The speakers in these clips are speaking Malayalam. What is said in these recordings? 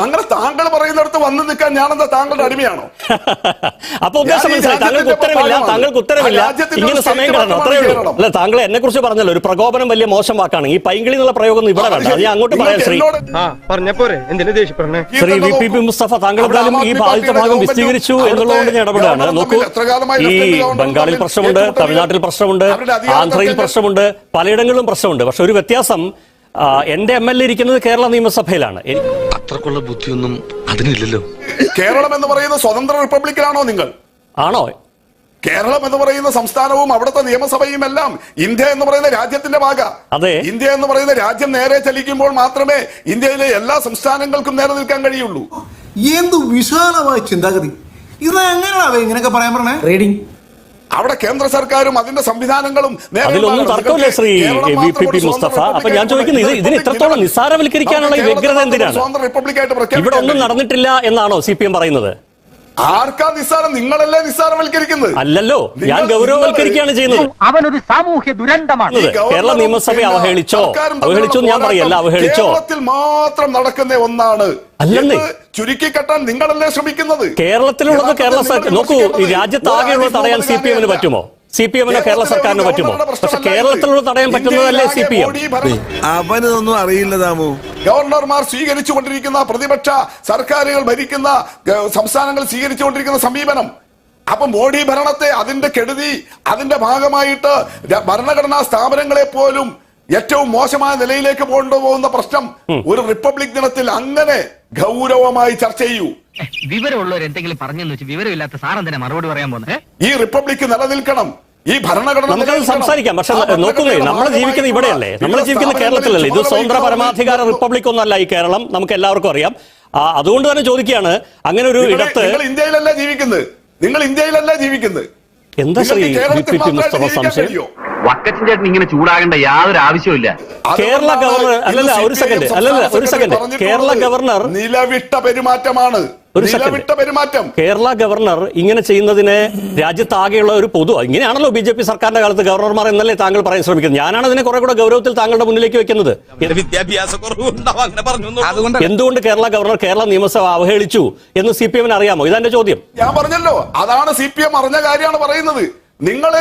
അങ്ങനെ താങ്കൾ പറയുന്നിടത്ത് വന്ന് നിൽക്കാൻ ഞാനെന്താ താങ്കളുടെ അടിമയാണോ? അപ്പൊ ഉദ്ദേശം മനസ്സിലായി. താങ്കൾക്ക് ഉത്തരവില്ല ഇങ്ങനെ സമയം കളയണം, അത്രയേ ഉള്ളൂ. അല്ല, താങ്കൾ എന്നെ കുറിച്ച് പറഞ്ഞല്ലോ ഒരു പ്രകോപനം വലിയ മോശം വാക്കാണ്. ഈ പൈങ്കിളി എന്നുള്ള പ്രയോഗം ഇവിടെ വേണ്ട. ഞാൻ അങ്ങോട്ട് പറയാം. ശ്രീ VPP മുസ്തഫ, താങ്കൾ എന്തായാലും ഈ ആദ്യത്തെ ഭാഗം വിശദീകരിച്ചു എന്നുള്ളതുകൊണ്ട് ഞാൻ ഇടപെടുകയാണ്. നോക്കൂ, ഈ ബംഗാളിൽ പ്രശ്നമുണ്ട്, തമിഴ്നാട്ടിൽ പ്രശ്നമുണ്ട്, ആന്ധ്രയിൽ പ്രശ്നമുണ്ട്, പലയിടങ്ങളിലും പ്രശ്നമുണ്ട്. പക്ഷെ ഒരു വ്യത്യാസം, എന്റെ MLA ഇരിക്കുന്നത് കേരള നിയമസഭയിലാണ്. അത്രക്കുള്ള ബുദ്ധിയൊന്നും അതിനില്ലല്ലോ. കേരളം എന്ന് പറയുന്ന സ്വതന്ത്ര റിപ്പബ്ലിക്കിലാണോ നിങ്ങൾ? ആണോ? കേരളം എന്ന് പറയുന്ന സംസ്ഥാനവും അവിടുത്തെ നിയമസഭയും എല്ലാം ഇന്ത്യ എന്ന് പറയുന്ന രാജ്യത്തിന്റെ ഭാഗ. അതെ, ഇന്ത്യ എന്ന് പറയുന്ന രാജ്യം നേരെ ചലിക്കുമ്പോൾ മാത്രമേ ഇന്ത്യയിലെ എല്ലാ സംസ്ഥാനങ്ങൾക്കും നേരെ നിൽക്കാൻ കഴിയുള്ളൂ. എന്ത് വിശാലമായ ചിന്താഗതി! ഇത് എങ്ങനെയാണ് ഇങ്ങനെയൊക്കെ പറയാൻ പറഞ്ഞേ? റീഡിംഗ് അവിടെ കേന്ദ്ര സർക്കാരും അതിന്റെ സംവിധാനങ്ങളും അതിലൊന്നും തർക്കമില്ല ശ്രീ VPP മുസ്തഫ. അപ്പൊ ഞാൻ ചോദിക്കുന്നത്, ഇതിന് ഇത്രത്തോളം നിസ്സാരവൽക്കരിക്കാനുള്ള ഈ വ്യഗ്രത എന്തിനാണ്? ഇവിടെ ഒന്നും നടന്നിട്ടില്ല എന്നാണോ CPM പറയുന്നത്? ആർക്കാ നിസ്സാരം? നിങ്ങളല്ലേ നിസ്സാരവൽക്കരിക്കുന്നത്? അല്ലല്ലോ, ഞാൻ ഗൗരവവൽക്കരിക്കുകയാണ് ചെയ്യുന്നത്. അവനൊരു സാമൂഹ്യ ദുരന്തമാണ്. കേരള നിയമസഭയെ അവഹേളിച്ചോ ഞാൻ പറയല്ല, അവഹേളിച്ചോ കേരളത്തിൽ മാത്രം നടക്കുന്ന ഒന്നാണ് അല്ലെന്നേ ചുരുക്കിക്കെട്ടാൻ നിങ്ങളല്ലേ ശ്രമിക്കുന്നത്? കേരളത്തിലുള്ളത് കേരള സർക്കാർ നോക്കൂ. ഈ രാജ്യത്താകെയുള്ളത് തടയാൻ CPM പറ്റുമോ? CPM കേരള സർക്കാരിന് പറ്റുമോ? പക്ഷെ കേരളത്തിലുള്ള തടയാൻ പറ്റുന്നതല്ലേ CPM? അവനൊന്നും അറിയില്ല താമോ. ഗവർണർമാർ സ്വീകരിച്ചുകൊണ്ടിരിക്കുന്ന, പ്രതിപക്ഷ സർക്കാരുകൾ ഭരിക്കുന്ന സംസ്ഥാനങ്ങൾ സ്വീകരിച്ചുകൊണ്ടിരിക്കുന്ന സമീപനം, അപ്പൊ മോഡി ഭരണത്തെ, അതിന്റെ കെടുതി, അതിന്റെ ഭാഗമായിട്ട് ഭരണഘടനാ സ്ഥാപനങ്ങളെ പോലും ഏറ്റവും മോശമായ നിലയിലേക്ക് കൊണ്ടുപോകുന്ന പ്രശ്നം ഒരു റിപ്പബ്ലിക് ദിനത്തിൽ അങ്ങനെ ഗൗരവമായി ചർച്ച ചെയ്യൂ. വിവരമുള്ളവർ എന്തെങ്കിലും പറഞ്ഞെന്ന് വെച്ച് വിവരമില്ലാത്ത സാറെന്തിനാ മറുപടി പറയാൻ പോകുന്നത്? ഈ റിപ്പബ്ലിക് നിലനിൽക്കണം, ഈ ഭരണഘടന നമുക്കത് സംസാരിക്കാം. പക്ഷെ നോക്കുന്നേ, നമ്മൾ ജീവിക്കുന്ന ഇവിടെയല്ലേ, നമ്മൾ ജീവിക്കുന്ന കേരളത്തിലല്ലേ. ഇത് സ്വതന്ത്ര പരമാധികാര റിപ്പബ്ലിക് ഒന്നല്ല ഈ കേരളം, നമുക്ക് എല്ലാവർക്കും അറിയാം. അതുകൊണ്ട് തന്നെ ചോദിക്കുകയാണ്, അങ്ങനെ ഒരു ഇടത്ത് ഇന്ത്യയിലല്ല ജീവിക്കുന്നത്, നിങ്ങൾ ഇന്ത്യയിലല്ല ജീവിക്കുന്നത്. എന്താ ശ്രീ VPP മുസ്തഫ സംശയം? വക്കച്ചൻ ചേട്ടൻ ഇങ്ങനെ ചൂടാകേണ്ട യാതൊരു ആവശ്യമില്ല. കേരള ഗവർണർ ഒരു സെക്കൻഡ് കേരള ഗവർണർ നിലവിട്ട പെരുമാറ്റമാണ്. കേരള ഗവർണർ ഇങ്ങനെ ചെയ്യുന്നതിന് രാജ്യത്താകെയുള്ള ഒരു പൊതു, ഇങ്ങനെയാണല്ലോ BJP സർക്കാരിന്റെ കാലത്ത് ഗവർണർമാർ എന്നല്ലേ താങ്കൾ പറയാൻ ശ്രമിക്കുന്നത്. ഞാനാണ് അതിനെ കുറെ കൂടെ ഗൗരവത്തിൽ താങ്കളുടെ മുന്നിലേക്ക് വെക്കുന്നത്. എന്തുകൊണ്ട് കേരള ഗവർണർ കേരള നിയമസഭ അവഹേളിച്ചു എന്ന് CPM അറിയാമോ? ഇതാ എന്റെ ചോദ്യം. ഞാൻ പറഞ്ഞല്ലോ, അതാണ് CPM അറിഞ്ഞ കാര്യമാണ് പറയുന്നത്. നിങ്ങൾ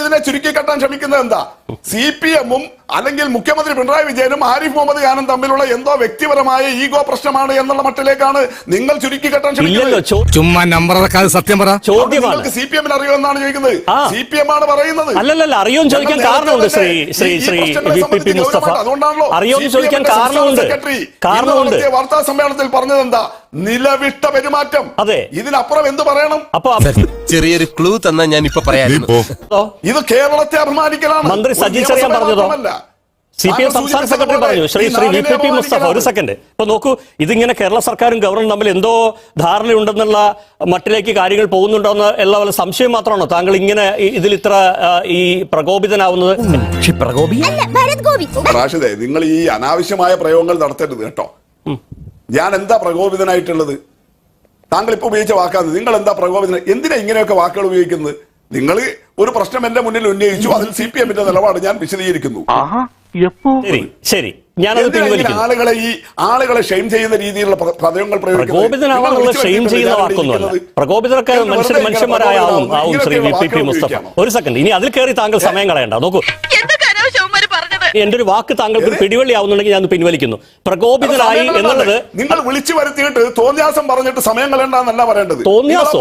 ഇതിനെ ചുരുക്കി കെട്ടാൻ ശ്രമിക്കുന്നത് എന്താ? CPM-ഉം അല്ലെങ്കിൽ മുഖ്യമന്ത്രി പിണറായി വിജയനും ആരിഫ് മുഹമ്മദ് ഖാനും തമ്മിലുള്ള എന്തോ വ്യക്തിപരമായ ഈഗോ പ്രശ്നമാണ് എന്നുള്ള മട്ടിലേക്കാണ് നിങ്ങൾ ചുരുക്കി കെട്ടാൻ ശ്രമിക്കുന്നത്. ചുമ്മാ നമ്പർ സത്യം പറ. ചോദ്യമാണ്, CPM-ന് അറിയുമെന്നാണ് ചോദിക്കുന്നത്. CPM ആണ് പറയുന്നത്. അല്ലല്ല, അറിയോന്ന് ചോദിക്കാൻ കാരണമുണ്ട് ശ്രീ VPP മുസ്തഫ. അറിയോന്ന് ചോദിക്കാൻ കാരണമുണ്ട്. വാർത്താ സമ്മേളനത്തിൽ പറഞ്ഞത് എന്താ? നിലവിട്ട പെരുമാറ്റം. അതെ, ഇതിനപ്പുറം എന്ത് പറയണം? അപ്പൊ ചെറിയൊരു ക്ലൂ തന്നാ ഞാൻ ഇപ്പൊ പറയാം. ഇത് കേരളത്തെ അഭിമാനിക്കലാണ്. മന്ത്രി സജി ചെറിയാൻ പറഞ്ഞതോ? CPM സംസ്ഥാന സെക്രട്ടറി പറഞ്ഞു. ശ്രീ VPP മുസ്തഫ, ഒരു സെക്കൻഡ്. ഇപ്പൊ നോക്കൂ, ഇതിങ്ങനെ കേരള സർക്കാരും ഗവർണറും തമ്മിൽ എന്തോ ധാരണയുണ്ടെന്നുള്ള മട്ടിലേക്ക് കാര്യങ്ങൾ പോകുന്നുണ്ടോ എന്നുള്ള വല്ല സംശയം മാത്രമാണോ താങ്കൾ ഇങ്ങനെ ഇതിൽ ഇത്ര ഈ പ്രകോപിതനാവുന്നത്? റാഷിദേ, നിങ്ങൾ ഈ അനാവശ്യമായ പ്രയോഗങ്ങൾ നടത്തരുത് കേട്ടോ. ഞാൻ എന്താ പ്രകോപിതനായിട്ടുള്ളത്? താങ്കൾ ഇപ്പൊ ഉപയോഗിച്ച വാക്കാണ്. നിങ്ങൾ എന്താ പ്രകോപിതന? എന്തിനാ ഇങ്ങനെയൊക്കെ വാക്കുകൾ ഉപയോഗിക്കുന്നത്? നിങ്ങൾ ഒരു പ്രശ്നം എന്റെ മുന്നിൽ ഉന്നയിച്ചു, അതിൽ CPM-ന്റെ നിലപാട് ഞാൻ വിശദീകരിക്കുന്നു. ശരി, ഞാനത് പിൻവലിക്കുന്നു. ആളുകളെ ഷെയിം ചെയ്യുന്ന രീതിയിലുള്ള പദങ്ങൾ പ്രകോപിതനാവാനുള്ള ഷെയിം ചെയ്യുന്ന വാക്കൊന്നുമല്ല. പ്രകോപിതരൊക്കെ മനുഷ്യന്മാരായ ആവും ശ്രീ VPP മുസ്തഫ. ഒരു സെക്കൻഡ്, ഇനി അതിൽ കയറി താങ്കൾ സമയം കളയണ്ട. നോക്കൂ, എന്റെ ഒരു വാക്ക് താങ്കൾക്ക് ഒരു പിടിവള്ളി ആവുന്നുണ്ടെങ്കിൽ ഞാൻ പിൻവലിക്കുന്നു. പ്രകോപിതനായി എന്നുള്ളത് നിങ്ങൾ വിളിച്ചു വരുത്തിയിട്ട് തോന്നിയാസം പറഞ്ഞിട്ട് സമയം കളയണ്ടെന്നല്ല പറയേണ്ടത്. തോന്നിയാസം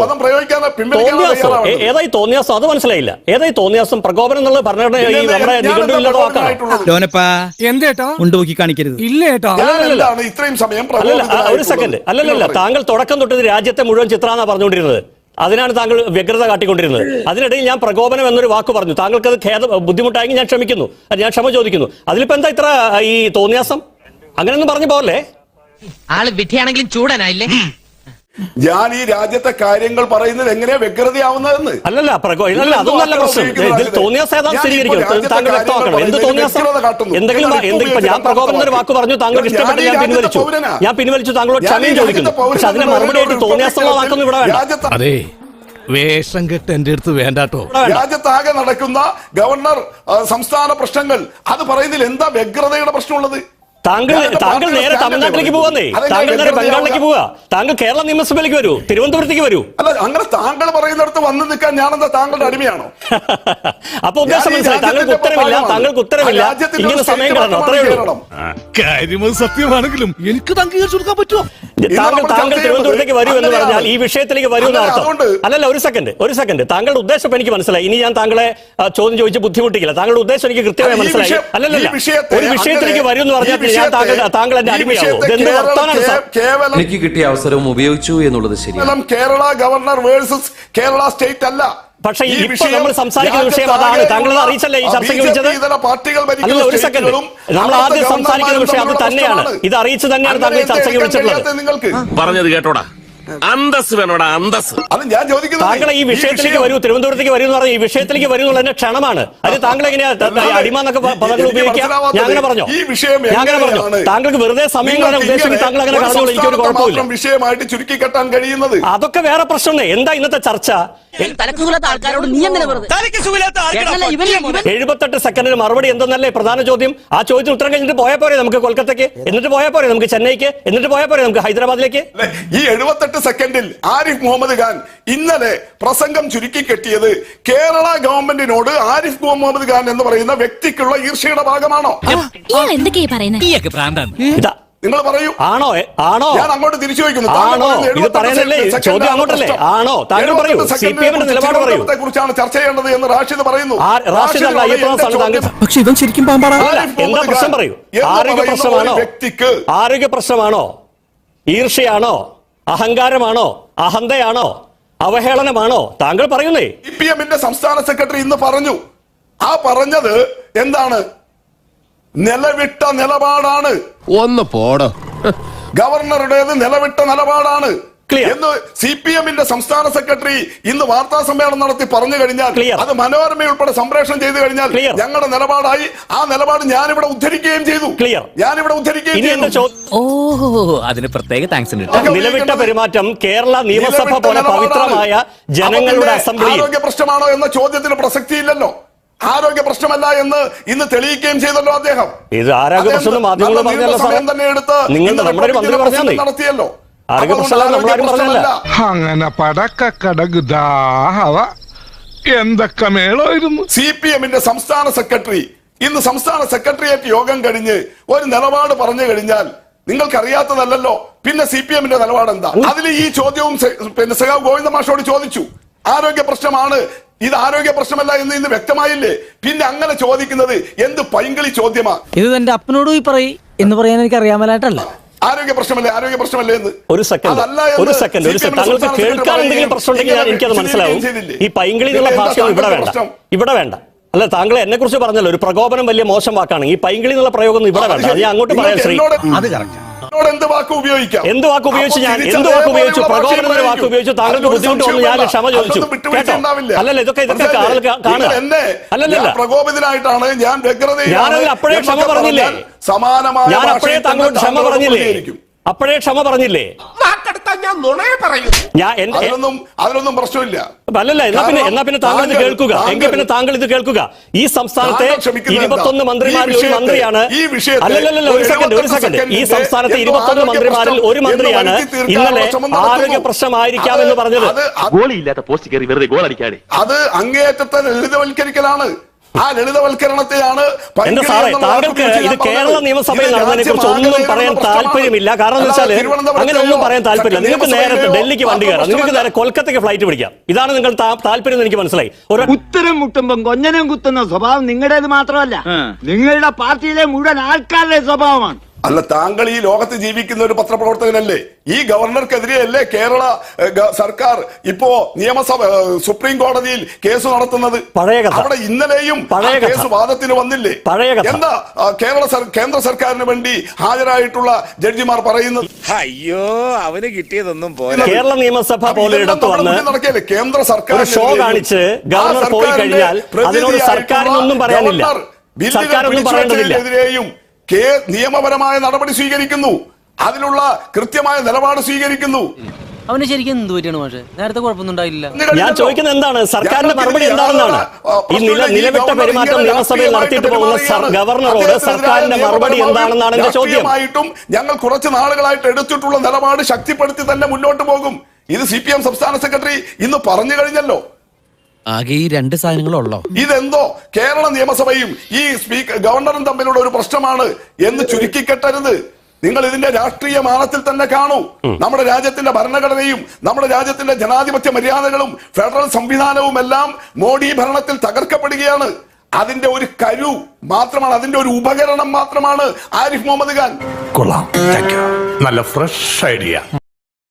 ഏതായി തോന്നിയാസം? അത് മനസ്സിലായില്ല. ഏതായി തോന്നിയാസം? പ്രകോപനം എന്നുള്ളത് ഭരണഘടന നമ്മുടെ നിഘണ്ടുവില്ലാത്ത വാക്കാണ്. ഇത്രയും സമയം ഒരു സെക്കൻഡ്, അല്ലല്ല, താങ്കൾ തുടക്കം തൊട്ട് രാജ്യത്തെ മുഴുവൻ ചിത്രാന്നാ പറഞ്ഞുകൊണ്ടിരുന്നത്. അതിനാണ് താങ്കൾ വ്യഗ്രത കാട്ടിക്കൊണ്ടിരുന്നത്. അതിനിടയിൽ ഞാൻ പ്രകോപനം എന്നൊരു വാക്ക് പറഞ്ഞു. താങ്കൾക്ക് അത് ബുദ്ധിമുട്ടായെങ്കിൽ ഞാൻ ക്ഷമിക്കുന്നു, ഞാൻ ക്ഷമ ചോദിക്കുന്നു. അതിലിപ്പോ എന്താ ഇത്ര ഈ തോന്നിയാസം? അങ്ങനെയൊന്നും പറഞ്ഞു പോകല്ലേ. ആള് വിധിയാണെങ്കിലും ചൂടനായില്ലേ? ഞാൻ ഈ രാജ്യത്തെ കാര്യങ്ങൾ പറയുന്നത് എങ്ങനെയാ വ്യഗ്രതയാവുന്നതെന്ന്. അല്ലല്ല, അതൊന്നല്ല പ്രശ്നം. ഇതിൽ തോന്നിയാസം ഏതാ സ്ഥിരീകരിക്കും. താങ്കൾ വ്യക്തമാക്കണം. എന്ത് തോന്നിയാസം? എന്തെങ്കിലും ഞാൻ പ്രകോപനം എന്നൊരു വാക്ക് പറഞ്ഞു, താങ്കൾക്ക് ഇഷ്ടപ്പെട്ട് ഞാൻ പിൻവലിച്ചു. താങ്കളോട് ക്ഷമയും ചോദിക്കുന്നു. പക്ഷെ അതിനെ മറുപടിയായിട്ട് തോന്നിയാസം വാക്കൊന്നും ഇവിടെ വേണ്ട. അതെ, വേഷം കെട്ട് എന്റെ അടുത്ത് വേണ്ടാട്ടോ. രാജ്യത്താകെ നടക്കുന്ന ഗവർണർ സംസ്ഥാന പ്രശ്നങ്ങൾ അത് പറയുന്നതിൽ എന്താ വ്യഗ്രതയുടെ പ്രശ്നമുള്ളത്? താങ്കൾ നേരെ തമിഴ്നാട്ടിലേക്ക് പോവാന്നേ, താങ്കൾ നേരെ ബംഗാളിലേക്ക് പോവാ, താങ്കൾ കേരള നിയമസഭയിലേക്ക് വരൂ, തിരുവനന്തപുരത്തേക്ക് വരൂ. അല്ല, അങ്ങനെ താങ്കൾ പറയുന്നിടത്ത് വന്ന് നിൽക്കാൻ ഞാനെന്താ താങ്കളുടെ അടിമയാണോ? അപ്പൊ ഉദ്ദേശം മനസ്സിലായി, താങ്കൾക്ക് ഉത്തരവില്ല, ഇങ്ങനെ സമയം കളഞ്ഞു, അത്രയേ ഉള്ളൂ. കാര്യം സത്യമാണെങ്കിലും എനിക്ക് അംഗീകരിച്ചു കൊടുക്കാൻ പറ്റുമോ? താങ്കൾ തിരുവനന്തപുരത്തേക്ക് വരൂ എന്ന് പറഞ്ഞാൽ ഈ വിഷയത്തിലേക്ക് വരൂ എന്ന് അർത്ഥം. അല്ലല്ല, ഒരു സെക്കൻഡ്, താങ്കളുടെ ഉദ്ദേശം എനിക്ക് മനസ്സിലായി. ഇനി ഞാൻ താങ്കളെ ചോദ്യം ചോദിച്ച് ബുദ്ധിമുട്ടിക്കില്ല. താങ്കളുടെ ഉദ്ദേശം എനിക്ക് കൃത്യമായി മനസ്സിലായി. അല്ലല്ല, ഒരു വിഷയത്തിലേക്ക് വരൂ എന്ന് പറഞ്ഞാൽ താങ്കൾ എന്റെ അടിമയാവോ? ഇതെന്ത് വർത്താനാണ് സാർ? എനിക്ക് കിട്ടിയ അവസരവും ഉപയോഗിച്ചു എന്നുള്ളത് ശരിയാണ്. Kerala governor versus Kerala state അല്ല. പക്ഷേ ഇപ്പോൾ നമ്മൾ സംസാരിക്കുന്ന വിഷയം അതാണ്. താങ്കൾ അറിയിച്ചല്ലേ ഈ ചർച്ചയ്ക്ക് വിളിച്ചത്? അല്ല, ഒരു സെക്കൻഡ്, നമ്മൾ ആദ്യം സംസാരിക്കുന്ന വിഷയം അത് തന്നെയാണ്. ഇത് അറിയിച്ചു തന്നെയാണ് താങ്കൾ ഈ ചർച്ചയ്ക്ക് വിളിച്ചിട്ടുള്ളത്. നിങ്ങൾക്ക് പറഞ്ഞത് കേട്ടോടാ, അന്തസ് വേണോടാ, അന്തസ്. അത് ഞാൻ ചോദിക്കുന്നത്, താങ്കൾ ഈ വിഷയത്തിലേക്ക് വരൂ, തിരുവനന്തപുരത്തേക്ക് വരൂ എന്ന് പറഞ്ഞാൽ ഈ വിഷയത്തിലേക്ക് വരൂ എന്നുള്ളതിന്റെ ക്ഷണമാണ്. അത് താങ്കൾ എങ്ങനെയാ അടിമ എന്നൊക്കെ പദങ്ങൾ ഉപയോഗിക്കാം? ഞാൻ അങ്ങനെ പറഞ്ഞോ? താങ്കൾക്ക് വെറുതെ സമയം കളയാൻ ഉദ്ദേശിച്ച് താങ്കൾ അങ്ങനെ കളഞ്ഞോളൂ, എനിക്കൊരു കുഴപ്പമില്ല. വിഷയമായിട്ട് ചുരുക്കി കെട്ടാൻ കഴിയുന്നത് അതൊക്കെ വേറെ പ്രശ്നമേ. എന്താ ഇന്നത്തെ ചർച്ച? 78 സെക്കൻഡിന് മറുപടി എന്തെന്നല്ലേ പ്രധാന ചോദ്യം? ആ ചോദ്യത്തിന് ഉത്തരം കഴിഞ്ഞിട്ട് പോയാൽ പോരെ നമുക്ക് കൊൽക്കത്തയ്ക്ക്, എന്നിട്ട് പോയാൽ പോരെ നമുക്ക് ചെന്നൈക്ക്, എന്നിട്ട് പോയാൽ പോരെ നമുക്ക് ഹൈദരാബാദിലേക്ക്? ഈ 78 സെക്കൻഡിൽ ആരിഫ് മുഹമ്മദ് ഖാൻ ഇന്നലെ പ്രസംഗം ചുരുക്കി കെട്ടിയത് കേരള ഗവൺമെന്റിനോട് ആരിഫ് മുഹമ്മദ് ഖാൻ എന്ന് പറയുന്ന വ്യക്തിക്കുള്ള ഈർഷ്യയുടെ ഭാഗമാണോ? ഇതാ നിങ്ങൾ പറയൂ. ആണോ? ഞാൻ അങ്ങോട്ട് തിരിച്ചു ചോദിക്കുന്നു. ആണോ? ഇത് പറയുന്നല്ലേ ചോദ്യം, അങ്ങോട്ടല്ലേ? ആണോ? താങ്കൾ പറയൂ, CPM-ന്റെ നിലപാട് പറയൂ. കുറിച്ചാണ് ചർച്ച ചെയ്യേണ്ടത് എന്ന് റാഷിദ് പറയുന്നു. പക്ഷെ ഇവൻ ശരിക്കും പാമ്പാടാ. എന്താ പ്രശ്നം പറയൂ? ആരോഗ്യ പ്രശ്നമാണോ? ആരോഗ്യ പ്രശ്നമാണോ? ഈർഷ്യയാണോ? അഹങ്കാരമാണോ? അഹന്തയാണോ? അവഹേളനമാണോ? താങ്കൾ പറയുന്നേ. CPM-ന്റെ സംസ്ഥാന സെക്രട്ടറി ഇന്ന് പറഞ്ഞു. ആ പറഞ്ഞത് എന്താണ്? നിലവിട്ട നിലപാടാണ്. ഒന്ന് പോടോ. ഗവർണറുടേത് നിലവിട്ട നിലപാടാണ് എന്ന് CPM-ന്റെ സംസ്ഥാന സെക്രട്ടറി ഇന്ന് വാർത്താ സമ്മേളനം നടത്തി പറഞ്ഞു കഴിഞ്ഞാൽ, അത് മനോരമ ഉൾപ്പെടെ സംപ്രേഷണം ചെയ്തു കഴിഞ്ഞാൽ ഞങ്ങളുടെ നിലപാടായി. ആ നിലപാട് ഞാനിവിടെ ഉദ്ധരിക്കുകയും ചെയ്തു. അതിന് പ്രത്യേക താങ്ക്സ്. നിലവിട്ട പെരുമാറ്റം കേരള നിയമസഭ പോലെ പവിത്രമായ ജനങ്ങളുടെ അസംബ്ലിയിൽ ആരോഗ്യ പ്രശ്നമാണോ എന്ന ചോദ്യത്തിന് പ്രസക്തിയില്ലല്ലോ. ആരോഗ്യ പ്രശ്നമല്ല എന്ന് ഇന്ന് തെളിയിക്കുകയും ചെയ്തല്ലോ അദ്ദേഹം. ഇത് ആരോഗ്യ പ്രശ്നം മാധ്യമങ്ങൾ നടത്തിയല്ലോ. ആരോഗ്യ പ്രശ്നമല്ല. അങ്ങനെ പടക്കടകുദാഹവ എന്തൊക്കെ മേളായിരുന്നു. CPM-ന്റെ സംസ്ഥാന സെക്രട്ടറി ഇന്ന് സംസ്ഥാന സെക്രട്ടേറിയറ്റ് യോഗം കഴിഞ്ഞ് ഒരു നിലപാട് പറഞ്ഞു കഴിഞ്ഞാൽ നിങ്ങൾക്കറിയാത്തതല്ലോ. പിന്നെ CPM-ന്റെ നിലപാട് എന്താ? അതിൽ ഈ ചോദ്യവും പിന്നെ സഖാവ് ഗോവിന്ദ മാഷോട് ചോദിച്ചു. ആരോഗ്യ പ്രശ്നമാണ്, ഇത് ആരോഗ്യ പ്രശ്നമല്ല എന്ന് ഇന്ന് വ്യക്തമായില്ലേ? പിന്നെ അങ്ങനെ ചോദിക്കുന്നത് എന്ത് പൈങ്കിളി ചോദ്യമാ? ഇത് എന്റെ അപ്പനോട് പോയി പറയും എന്ന് പറയാൻ എനിക്ക് അറിയാമലായിട്ടല്ല. ആരോഗ്യ പ്രശ്നമല്ലേ എന്ന്. ഒരു സെക്കൻഡ് താങ്കൾക്ക് കേൾക്കാൻ എന്തെങ്കിലും പ്രശ്നം ഉണ്ടെങ്കിൽ എനിക്കത് മനസ്സിലാവും. ഈ പൈങ്കിളി എന്നുള്ള ഭാഷ ഇവിടെ വേണ്ട. അല്ല, താങ്കൾ എന്നെ കുറിച്ച് പറഞ്ഞല്ലോ ഒരു പ്രകോപനം വലിയ മോശം വാക്കാണ്. ഈ പൈങ്കിളി എന്നുള്ള പ്രയോഗം ഇവിടെ വേണ്ട. ഞാൻ അങ്ങോട്ട് പറയാം. ശ്രീ, എന്ത് വാക്ക് ഉപയോഗിച്ചു? ഞാൻ എന്ത് വാക്ക് ഉപയോഗിച്ചു? പ്രകോപനം എന്ന വാക്ക് ഉപയോഗിച്ചു. താങ്കൾക്ക് ബുദ്ധിമുട്ട് വന്നു, ഞാൻ ക്ഷമ ചോദിച്ചു. അല്ലല്ല, ഇതൊക്കെ ആളുകൾ കാണുക. അല്ലല്ല, പ്രകോപിതനായിട്ടാണ് ഞാനതിൽ അപ്പോഴേ ക്ഷമ പറഞ്ഞില്ലേ? ഞാൻ അപ്പോഴേ താങ്കളോട് ക്ഷമ പറഞ്ഞില്ലേ? അതിലൊന്നും പ്രശ്നമില്ല. അല്ലല്ല, എന്നാ പിന്നെ താങ്കൾ ഇത് കേൾക്കുക. എങ്കിൽ പിന്നെ താങ്കൾ ഇത് കേൾക്കുക. ഈ സംസ്ഥാനത്തെ 21 മന്ത്രിമാരിൽ ഒരു മന്ത്രിയാണ്. അല്ലല്ല, ഒരു സെക്കൻഡ്. ഈ സംസ്ഥാനത്തെ 21 മന്ത്രിമാരിൽ ഒരു മന്ത്രിയാണ് ഇന്നലെ ആരോഗ്യ പ്രശ്നമായിരിക്കാം എന്ന് പറഞ്ഞത്. ഗോളിയില്ലാത്ത പോസ്റ്റ് കയറി വെറുതെ ഗോൾ അടിക്കാതെ അത് അങ്ങേയറ്റത്തെ ലളിതവൽക്കരിക്കലാണ്. ആ ലളിതവൽക്കരണത്തെയാണ്. എന്റെ സാറേ, താങ്കൾക്ക് ഇത് കേരള നിയമസഭയിൽ നടന്നതിനെ കുറിച്ച് ഒന്നും പറയാൻ താല്പര്യമില്ല. കാരണം എന്ന് വെച്ചാൽ അങ്ങനെ ഒന്നും പറയാൻ താല്പര്യമില്ല. നിങ്ങൾക്ക് നേരെ ഡൽഹിക്ക് വണ്ടി കയറാം, നിങ്ങൾക്ക് നേരെ കൊൽക്കത്തയ്ക്ക് ഫ്ലൈറ്റ് പിടിക്കാം. ഇതാണ് നിങ്ങൾ താല്പര്യം എന്ന് എനിക്ക് മനസ്സിലായി. ഉത്തരം മുട്ടുമ്പം കൊഞ്ഞനം കുത്തുന്ന സ്വഭാവം നിങ്ങളുടേത് മാത്രമല്ല, നിങ്ങളുടെ പാർട്ടിയിലെ മുഴുവൻ ആൾക്കാരുടെ സ്വഭാവമാണ്. അല്ല, താങ്കൾ ഈ ലോകത്ത് ജീവിക്കുന്ന ഒരു പത്രപ്രവർത്തകനല്ലേ? ഈ ഗവർണർക്കെതിരെയല്ലേ കേരള സർക്കാർ ഇപ്പോ നിയമസഭ സുപ്രീം കോടതിയിൽ കേസ് നടത്തുന്നത്? അവിടെ ഇന്നലെയും കേസ് വാദത്തിന് വന്നില്ലേ? എന്താ കേന്ദ്ര സർക്കാരിന് വേണ്ടി ഹാജരായിട്ടുള്ള ജഡ്ജിമാർ പറയുന്നത്? അയ്യോ, അവന് കിട്ടിയതൊന്നും പോലെ. കേരള നിയമസഭ പോലെ ഇടത്ത് വന്ന് കേന്ദ്ര സർക്കാർ ഷോ കാണിച്ച് ഗവർണർ പോയി കഴിഞ്ഞാൽ അതിനോട് സർക്കാരിനൊന്നും പറയാനില്ല. സർക്കാരൊന്നും പറയേണ്ടതില്ല. നിയമപരമായ നടപടി സ്വീകരിക്കുന്നു, അതിനുള്ള കൃത്യമായ നിലപാട് സ്വീകരിക്കുന്നു. അവന് ശരിക്കും എന്ത് പറ്റിയാണ് പക്ഷേ നേരത്തെ കുഴപ്പമൊന്നും ഉണ്ടായില്ല. ഞാൻ ചോദിക്കുന്നത് എന്താണ് സർക്കാരിന്റെ മറുപടി എന്താണെന്നാണ്. ഈ നിലവിട്ട പെരുമാറ്റം നിയമസഭയിൽ നടത്തിയിട്ട് പോകുന്ന ഗവർണറോട് സർക്കാരിന്റെ മറുപടി എന്താണെന്നാണ് എന്റെ ചോദ്യം. ഞങ്ങൾ കുറച്ച് നാളുകളായിട്ട് എടുത്തിട്ടുള്ള നിലപാട് ശക്തിപ്പെടുത്തി തന്നെ മുന്നോട്ട് പോകും. ഇത് CPM സംസ്ഥാന സെക്രട്ടറി ഇന്ന് പറഞ്ഞു കഴിഞ്ഞല്ലോ. ആകെ ഈ രണ്ട് സാധനങ്ങളുള്ളോ? ഇതെന്തോ കേരള നിയമസഭയും ഈ ഗവർണറും തമ്മിലുള്ള ഒരു പ്രശ്നമാണ് എന്ന് ചുരുക്കിക്കെട്ടരുത്. നിങ്ങൾ ഇതിന്റെ രാഷ്ട്രീയ മാനത്തിൽ തന്നെ കാണൂ. നമ്മുടെ രാജ്യത്തിന്റെ ഭരണഘടനയും നമ്മുടെ രാജ്യത്തിന്റെ ജനാധിപത്യ മര്യാദകളും ഫെഡറൽ സംവിധാനവും എല്ലാം മോഡി ഭരണത്തിൽ തകർക്കപ്പെടുകയാണ്. അതിന്റെ ഒരു കരു മാത്രമാണ്, അതിന്റെ ഒരു ഉപകരണം മാത്രമാണ് ആരിഫ് മുഹമ്മദ് ഖാൻ. കൊള്ളാം, നല്ല ഫ്രഷ് ഐഡിയ.